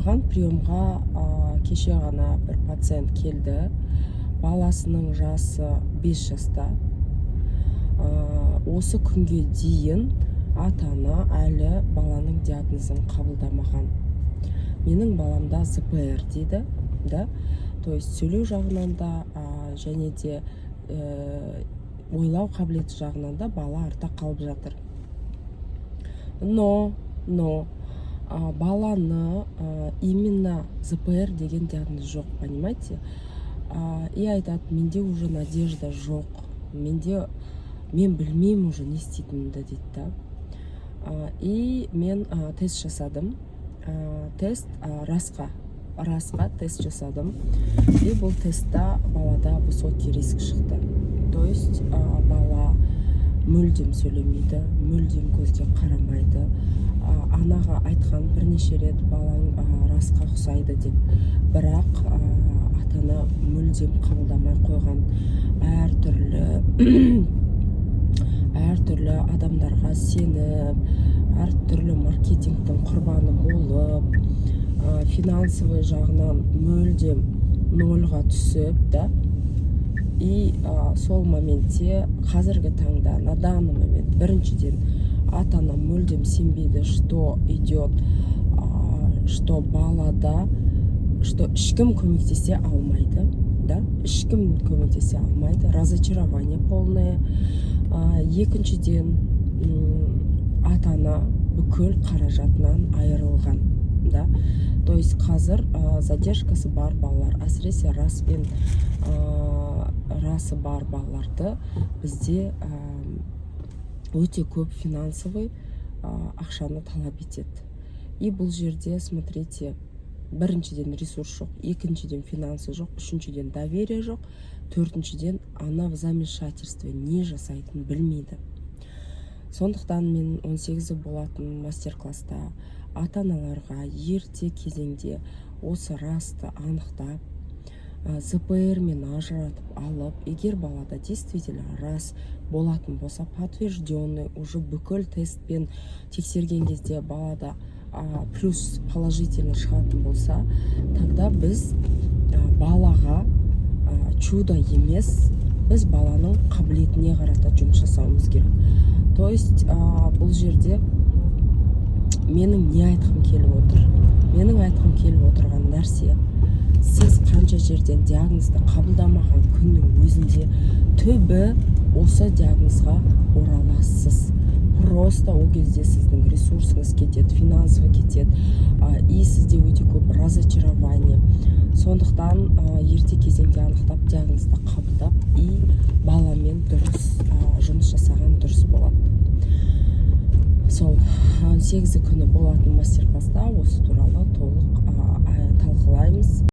маған приемға кеше ғана бір пациент келді. Баласының жасы 5 жаста. Осы күнге дейін ата-ана әлі баланың диагнозын қабылдамаған. Менің баламда ЗПР дейді, да? То есть сөйлеу жағынан да, және де ойлау қабілеті жағынан да бала артта қалып жатыр. Но баланы именно ЗПР деген диагноз жоқ, понимаете? И айтады, менде уже надежда жоқ, мен білмеймін уже не істейтінімді дейді да. И мен тест жасадым. Тест расқа тест жасадым. И бұл тестта балада высокий риск шықты. То есть бала мүлдем сөйлемейді, мүлдем көзге қарамайды. Анаға айтқан бірнеше рет балаң расқа ұқсайды деп, бірақ ата-ана мүлдем қабылдамай қойған. Әртүрлі адамдарға сеніп, әртүрлі маркетингтің құрбаны болып, финансовый жағынан мүлдем нольға түсіп, да? И сол моментте, қазіргі таңда, на данный момент, біріншіден ата-ана мүлдем сенбейді, что идет, что балада, что ешкім көмектесе алмайды, да? Ешкім көмектесе алмайды, разочарование полное. Екіншіден ата-ана бүкіл қаражатынан айырылған, да? То есть қазір задержкасы бар балалар, әсіресе расы бар балаларды бізде өте көп финансовый ақшаны талап етеді. И бұл жерде, смотрите, біріншіден ресурс жоқ, екіншіден финансы жоқ, үшіншіден доверие жоқ, төртіншіден ана в замешательстве не жасайтын білмейді. Сондықтан мен 18-і болатын мастер-класста ата-аналарға ерте кезеңде осы расты анықтап, ЗПР мен ажыратып алып, егер балада действительно рас болатын болса, подтвержденный, уже бүкіл тестпен тексерген кезде балада плюс положительный шығатын болса, тогда біз балаға чудо емес, біз баланың қабілетіне қарата жұмыс жасауымыз керек. То есть бұл жерде менің не айтқым келіп отыр? Менің айтқым келіп отырған нәрсе, сіз қанша жерден диагнозды қабылдамаған күннің өзінде түбі осы диагнозға ораласыз. Просто ол кезде сіздің ресурсыңыз кетеді, финансовый кетеді, и сізде өте көп разочарование. Сондықтан ерте кезеңде анықтап, диагнозды қабылдап, и баламен дұрыс жұмыс жасаған дұрыс болады. Сол 18-і күні болатын мастер-класста осы туралы толық талқылаймыз.